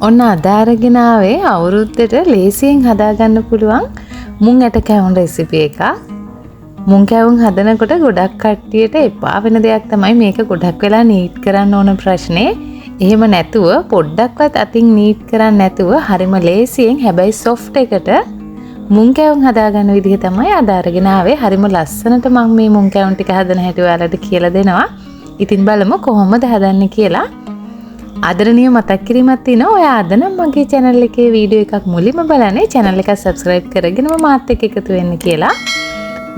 ඔන්න අද අරගෙන ආවේ අවුරුද්දට ලේසියෙන් හදාගන්න පුළුවන් මුං ඇට කැවුම් රෙසිපි එකක්. මුං කැවුම් හදනකොට ගොඩක් කට්ටියට එපා වෙන දෙයක් තමයි මේක ගොඩක් වෙලා නීට් කරන්න ඕන ප්‍රශ්නේ. එහෙම නැතුව පොඩ්ඩක්වත් අතින් නීට් කරන්න නැතුව හරිම ලේසියෙන් හැබැයි සොෆ්ට් එකට මුං කැවුම් හදාගන්න විදිහ තමයි අද අරගෙන ආවේ. හරිම ලස්සනට මම මේ මුං කැවුම් ටික හදන හැටි ඔයාලට කියලා දෙනවා. ඉතින් බලමු කොහොමද හදන්නේ කියලා. ආදරණීය මතක් කිරීමක් තියෙනවා. ඔයා අද නම් මගේ channel එකේ වීඩියෝ එකක් මුලින්ම බලන්නේ channel එක subscribe කරගෙනම මාත් එක්ක එකතු වෙන්න කියලා.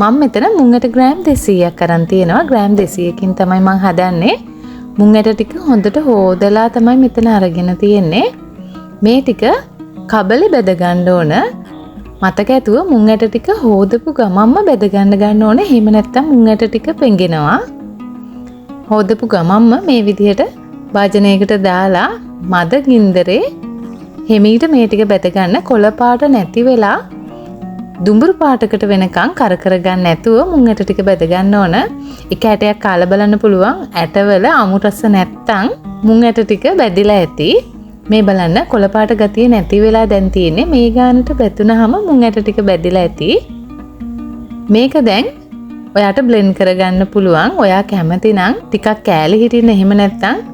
මම මෙතන මුං ඇට ග්‍රෑම් 200ක් අරන් තියෙනවා. ග්‍රෑම් 200කින් තමයි මම හදන්නේ. මුං ඇට ටික හොඳට හොදලා තමයි මෙතන අරගෙන තියෙන්නේ. මේ ටික කබලේ බෙද ගන්න ඕන. මතක ඇතුව මුං ඇට ටික හොදපු ගමන්ම බෙද ගන්න ඕනේ. එහෙම නැත්නම් මුං ඇට ටික පෙඟෙනවා. හොදපු ගමන්ම මේ විදිහට භාජනයකට දාලා මද ගින්දරේ හිමීට මේ ටික බෙද ගන්න. කොළ පාට නැති වෙලා දුඹුරු පාටකට වෙනකන් කර ගන්න නැතුව මුං ඇට ටික බෙද ගන්න ඕන. එක ඇටයක් කාලා බලන්න පුළුවන්. ඇටවල අමු රස නැත්තම් මුං ඇට ටික බැදිලා ඇති. මේ බලන්න කොළ පාට ගතිය නැති වෙලා දැන් තියෙන්නේ. මේ ගානට බෙතුනහම මුං ඇට ටික බැදිලා ඇති. මේක දැන් ඔයාට බ්ලෙන්ඩ් කරගන්න පුළුවන්. ඔයා කැමති නම් ටිකක් කෑලි හිටින්න එහෙම නැත්තම්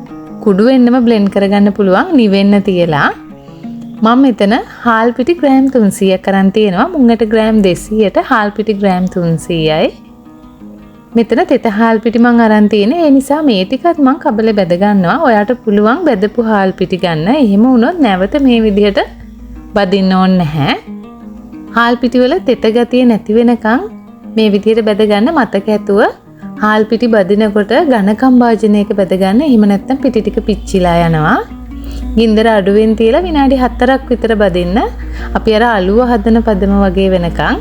කුඩු වෙන්නම බ්ලෙන්ඩ් කරගන්න පුළුවන් නිවෙන්න තියලා. මම මෙතන හාල් පිටි ග්‍රෑම් 300ක් අරන් තියෙනවා. මුං ඇට ග්‍රෑම් 200ට හාල් පිටි ග්‍රෑම් 300යි. මෙතන තෙත හාල් පිටි මං අරන් තියෙන්නේ. ඒ නිසා මේ ටිකත් මං කබලේ බෙද ගන්නවා. ඔයාට පුළුවන් බෙදපු හාල් පිටි ගන්න. එහෙම වුණොත් නැවත මේ විදිහට බදින්න ඕනේ නැහැ. හාල් පිටි වල තෙත ගතිය නැති වෙනකන් මේ විදිහට බෙද ගන්න. මතක ඇතුව හාල් පිටි බදිනකොට ඝනකම් භාජනයක බෙද ගන්න. එහෙම නැත්නම් පිටි ටික පිච්චිලා යනවා. ගින්දර අඩුවෙන් තියලා විනාඩි 4ක් විතර බදින්න. අපි අර අලුව හදන පදම වගේ වෙනකන්.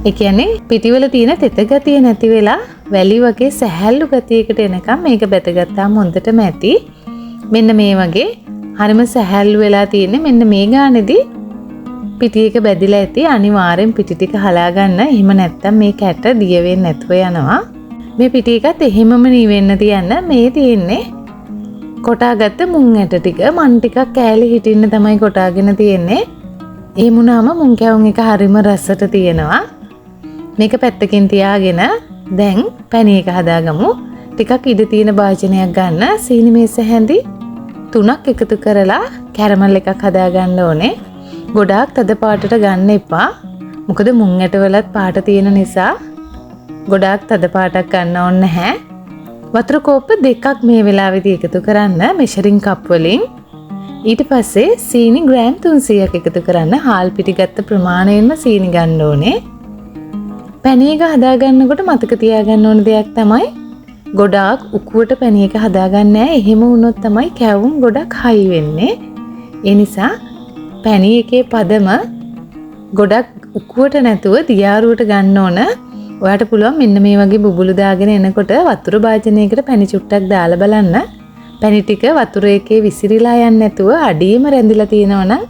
ඒ කියන්නේ පිටිවල තියෙන තෙත ගතිය නැති වෙලා වැලි වගේ සැහැල්ලු ගතියකට එනකම් මේක බෙදගත්තාම හොඳටම ඇති. මෙන්න මේ වගේ හරිම සැහැල්ලු වෙලා තියෙන්නේ. මෙන්න මේ ගානේදී පිටි එක බැදිලා ඇති. අනිවාර්යෙන් පිටි ටික හලා ගන්න. එහෙම නැත්නම් මේ කැට දිය වෙන්නේ නැතුව යනවා. මේ පිටි එකත් එහෙමම නිවෙන්න තියන්න. මේ තියෙන්නේ කොටාගත්ත මුං ඇට ටික. මන් ටිකක් කෑලි හිටින්න තමයි කොටාගෙන තියෙන්නේ. එහෙම වුණාම මුං කැවුම් එක හරිම රසට තියෙනවා. මේක පැත්තකින් තියාගෙන දැන් පැණි එක හදාගමු. ටිකක් ඉඩ තියෙන භාජනයක් ගන්න. සීනි මේස හැඳි 3ක් එකතු කරලා කැරමල් එකක් හදාගන්න ඕනේ. ගොඩාක් තද පාටට ගන්න එපා. මොකද මුං ඇට වලත් පාට තියෙන නිසා ගොඩාක් තද පාටක් ගන්න ඕනේ නැහැ. වතුර කෝප්ප 2ක් මේ වෙලාවේදී එකතු කරන්න මෙෂරින් කප් වලින්. ඊට පස්සේ සීනි ග්‍රෑම් 300ක් එකතු කරන්න. හාල් පිටි ගත්ත ප්‍රමාණයෙන්ම සීනි ගන්න ඕනේ. පැණි එක හදාගන්නකොට මතක තියාගන්න ඕන දෙයක් තමයි ගොඩාක් උකුවට පැණි එක හදාගන්න නැහැ. එහෙම වුණොත් තමයි කැවුම් ගොඩක් හයි වෙන්නේ. ඒ නිසා පැණි එකේ පදම ගොඩක් උකුවට නැතුව දියාරුවට ගන්න ඕන. ඔයාට පුළුවන් මෙන්න මේ වගේ බුබුලු දාගෙන එනකොට වතුර භාජනයකට පැණි චුට්ටක් දාලා බලන්න. පැණි ටික වතුර එකේ විසිරීලා යන්නේ නැතුව අඩියම රැඳිලා තියෙනවනම්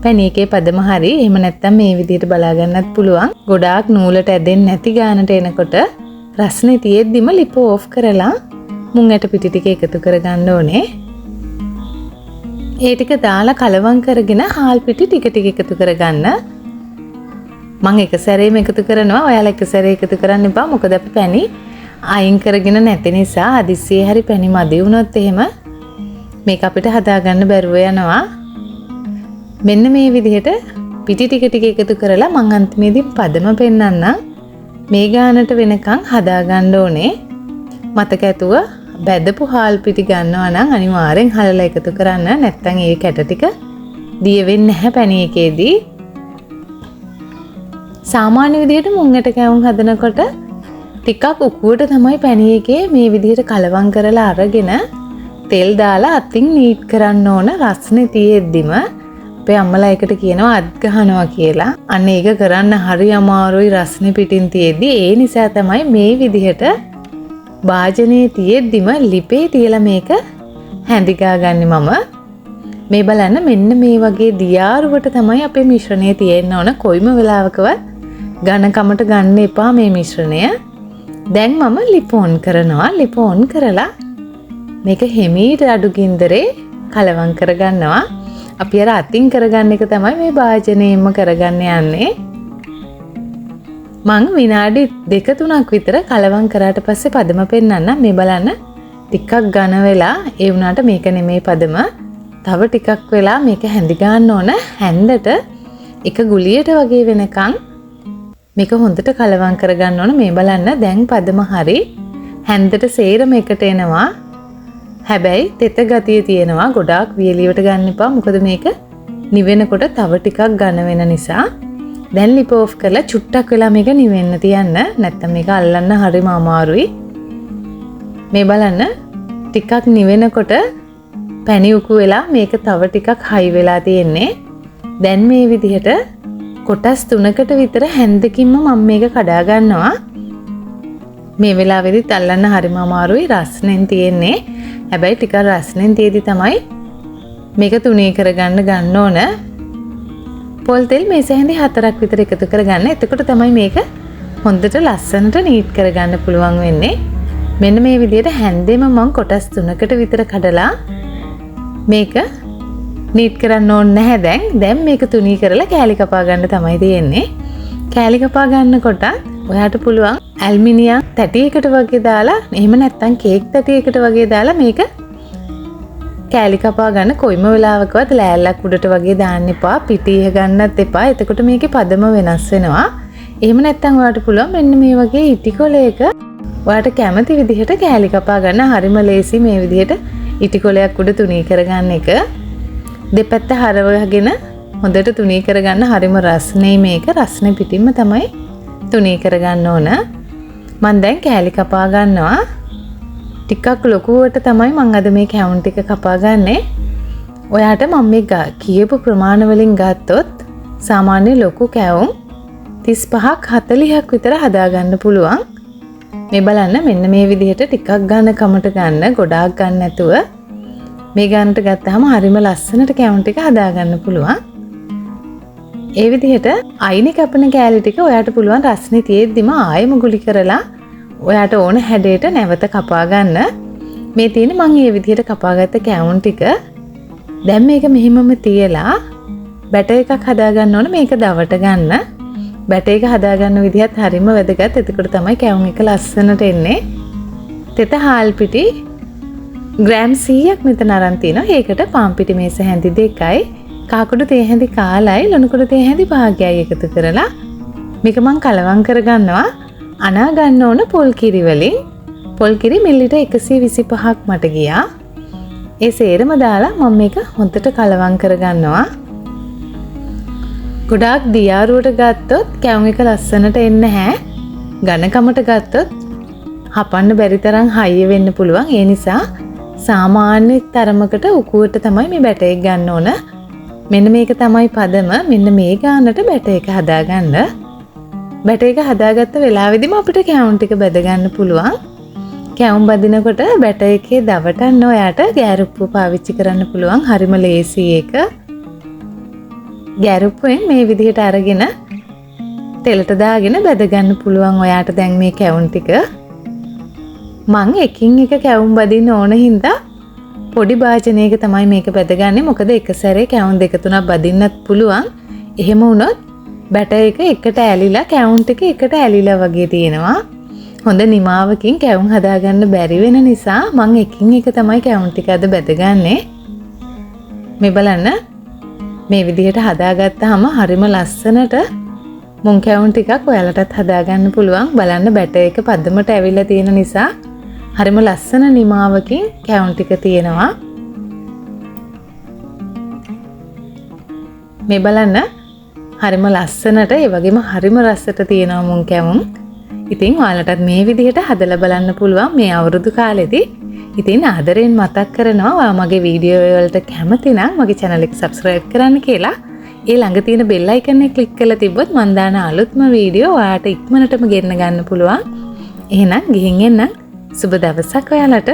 පැණි එකේ පදම හරි. එහෙම නැත්නම් මේ විදිහට බලා ගන්නත් පුළුවන්. ගොඩාක් නූලට ඇදෙන්නේ නැති ගානට එනකොට රස්නේ තියෙද්දිම ලිප ඕෆ් කරලා මුං ඇට පිටි ටික එකතු කරගන්න ඕනේ. ඒ ටික දාලා කලවම් කරගෙන හාල් පිටි ටික ටික එකතු කරගන්න. මම එක සැරේම එකතු කරනවා. ඔයාලා එක සැරේ එකතු කරන්න එපා. මොකද අපි පැණි අයින් කරගෙන නැති නිසා හදිස්සියේ හරි පැණි මදි වුණොත් එහෙම මේක අපිට හදාගන්න බැරුව යනවා. මෙන්න මේ විදිහට පිටි ටික ටික එකතු කරලා මම අන්තිමේදී පදම පෙන්නන්නම්. මේ ගානට වෙනකන් හදාගන්න ඕනේ. මතක ඇතුව බැදපු හාල් පිටි ගන්නවා නම් අනිවාර්යෙන් හලලා එකතු කරන්න. නැත්නම් ඒ කැට ටික දිය වෙන්නේ නැහැ පැණි එකේදී. සාමාන්‍ය විදිහට මුං ඇට කැවුම් හදනකොට ටිකක් උකුවට තමයි පැණි එකේ මේ විදිහට කලවම් කරලා අරගෙන තෙල් දාලා අතින් නීට් කරන්න ඕන. රස්නේ තියෙද්දිම අපේ අම්මලා එකට කියනවා අත් ගහනවා කියලා. අන්න ඒක කරන්න හරි අමාරුයි රස්නේ පිටින් තියෙද්දි. ඒ නිසා තමයි මේ විදිහට භාජනයේ තියෙද්දිම ලිපේ තියලා මේක හැඳි ගාගන්නේ මම. මේ බලන්න මෙන්න මේ වගේ දියාරුවට තමයි අපේ මිශ්‍රණය තියෙන්න ඕන. කොයිම වෙලාවකවත් ඝනකමට ගන්න එපා මේ මිශ්‍රණය. දැන් මම ලිප ඔන් කරනවා. ලිප ඔන් කරලා මේක හිමීට අඩු ගින්දරේ කලවම් කරගන්නවා. අපි අර අතින් කරගන්න එක තමයි මේ භාජනයෙන්ම කරගන්න යන්නේ. මං විනාඩි 2-3ක් විතර කලවම් කරාට පස්සේ පදම පෙන්නන්න. මේ බලන්න ටිකක් ඝන වෙලා ඒ වුණාට මේක නෙමෙයි පදම. තව ටිකක් වෙලා මේක හැඳි ගන්න ඕන. හැන්දට එක ගුලියට වගේ වෙනකන් මේක හොඳට කලවම් කරගන්න ඕන. මේ බලන්න දැන් පදම හරි. හැන්දට සේරම එකට එනවා. හැබැයි තෙත ගතිය තියෙනවා. ගොඩාක් වියලියට ගන්න එපා. මොකද මේක නිවෙනකොට තව ටිකක් ඝන වෙන නිසා. දැන් ලිප ඔෆ් කරලා චුට්ටක් වෙලා මේක නිවෙන්න තියන්න. නැත්තම් මේක අල්ලන්න හරිම අමාරුයි. මේ බලන්න ටිකක් නිවෙනකොට පැණි උකු වෙලා මේක තව ටිකක් හයි වෙලා තියෙන්නේ. දැන් මේ විදිහට කොටස් 3කට විතර හැන්දකින්ම මම මේක කඩා ගන්නවා. මේ වෙලාවේදීත් අල්ලන්න හරිම අමාරුයි. රස්නෙන් තියෙන්නේ. හැබැයි ටිකක් රස්නෙන් තියේදී තමයි මේක තුනී කරගන්න ගන්න ඕන. පොල් තෙල් මේස හැඳි 4ක් විතර එකතු කරගන්න. එතකොට තමයි මේක හොඳට ලස්සනට නීට් කරගන්න පුළුවන් වෙන්නේ. මෙන්න මේ විදිහට හැන්දෙම මම කොටස් 3කට විතර කඩලා මේක නීට් කරන්න ඕනේ නැහැ දැන්. දැන් මේක තුනී කරලා කෑලි කපා ගන්න තමයි තියෙන්නේ. කෑලි කපා ගන්නකොට ඔයාට පුළුවන් ඇල්මිනියම් තැටියකට වගේ දාලා එහෙම නැත්නම් කේක් තැටියකට වගේ දාලා මේක කෑලි කපා ගන්න. කොයිම වෙලාවකවත් ලෑල්ලක් උඩට වගේ දාන්න එපා. පිටිය ගන්නත් එපා. එතකොට මේකේ පදම වෙනස් වෙනවා. එහෙම නැත්නම් ඔයාට පුළුවන් මෙන්න මේ වගේ ඉටි කොලයක ඔයාට කැමති විදිහට කෑලි කපා ගන්න. හරිම ලේසි මේ විදිහට ඉටි කොලයක් උඩ තුනී කරගන්න එක. දෙපැත්ත හරවගෙන හොඳට තුනී කරගන්න. හරිම රස්නේ මේක. රස්නේ පිටින්ම තමයි තුනී කරගන්න ඕන. මම දැන් කෑලි කපා ගන්නවා. ටිකක් ලොකුවට තමයි මම අද මේ කැවුම් ටික කපා ගන්නෙ. ඔයාට මම මේ කියපු ප්‍රමාණ වලින් ගත්තොත් සාමාන්‍ය ලොකු කැවුම් 35ක් 40ක් විතර හදා ගන්න පුළුවන්. මේ බලන්න මෙන්න මේ විදිහට ටිකක් ගන්න කමට ගන්න. ගොඩාක් ගන්න නැතුව මේ ගන්නට ගත්තාම හරිම ලස්සනට කැවුම් ටික හදා ගන්න පුළුවන්. ඒ විදිහට අයිනේ කපන කෑලි ටික ඔයාට පුළුවන් රස්නේ තියෙද්දිම ආයෙම ගුලි කරලා ඔයාට ඕන හැඩයට නැවත කපා ගන්න. මේ තියෙන්නේ මම මේ විදිහට කපාගත්ත කැවුම් ටික. දැන් මේක මෙහෙමම තියලා බැටර් එකක් හදා ගන්න ඕන. මේක දවට ගන්න. බැටර් එක හදා ගන්න විදිහත් හරිම වැදගත්. එතකොට තමයි කැවුම් එක ලස්සනට එන්නේ. තෙත හාල් පිටි ග්‍රෑම් 100ක් මෙතන අරන් තිනවා. ඒකට පාන් පිටි මේස හැඳි 2යි, කාකුඩු තේ හැඳි කාලයි, ලුණුකුඩු තේ හැඳි භාගයයි එකතු කරලා මේක මම කලවම් කරගන්නවා. අනා ගන්න ඕන පොල් කිරි වලින්. පොල් කිරි මිලිලීටර් 125ක් මට ගියා. ඒ සේරම දාලා මම මේක හොඳට කලවම් කරගන්නවා. ගොඩාක් දියාරුවට ගත්තොත් කැවුම් එක ලස්සනට එන්නේ නැහැ. ඝනකමට ගත්තොත් හපන්න බැරි තරම් හයිය වෙන්න පුළුවන්. ඒ නිසා සාමාන්‍ය තරමකට උකුවට තමයි මේ බැටර් එක ගන්න ඕන. මෙන්න මේක තමයි පදම. මෙන්න මේ ගානට බැටර් එක හදාගන්න. බැටර් එක හදාගත්ත වෙලාවෙදිම අපිට කැවුම් ටික බෙද ගන්න පුළුවන්. කැවුම් බදිනකොට බැටර් එකේ දවටන්න ඔයාට ගෑරුප්පුව පාවිච්චි කරන්න පුළුවන්. හරිම ලේසි ඒක. ගෑරුප්පුවෙන් මේ විදිහට අරගෙන තෙලට දාගෙන බෙද ගන්න පුළුවන් ඔයාට දැන් මේ කැවුම් ටික. මං එකින් එක කැවුම් බදින්න ඕන හින්දා පොඩි භාජනයක තමයි මේක බෙදගන්නේ. මොකද එක සැරේ කැවුම් 2-3ක් බදින්නත් පුළුවන්. එහෙම වුණොත් බැටර් එක එකට ඇලිලා කැවුම් ටික එකට ඇලිලා වගේ තියෙනවා. හොඳ නිමාවකින් කැවුම් හදාගන්න බැරි වෙන නිසා මං එකින් එක තමයි කැවුම් ටික අද බෙදගන්නේ. මේ බලන්න මේ විදිහට හදාගත්තාම හරිම ලස්සනට මුං කැවුම් ටිකක් ඔයාලටත් හදාගන්න පුළුවන්. බලන්න බැටර් එක පදමට ඇවිල්ලා තියෙන නිසා හරිම ලස්සන නිමාවකින් කැවුම් ටික තියෙනවා. මේ බලන්න හරිම ලස්සනට ඒ වගේම හරිම රසට තියෙනවා මුං කැවුම්. ඉතින් ඔයාලටත් මේ විදිහට හදලා බලන්න පුළුවන් මේ අවුරුදු කාලෙදී. ඉතින් ආදරෙන් මතක් කරනවා ඔයා මගේ වීඩියෝ වලට කැමති නම් මගේ channel එක subscribe කරන්න කියලා. ඒ ළඟ තියෙන bell icon එක click කරලා තිබ්බොත් මම දාන අලුත්ම වීඩියෝ ඔයාට ඉක්මනටම ගෙන්න ගන්න පුළුවන්. එහෙනම් ගිහින් එන්න. සුබ දවසක් ඔයාලට.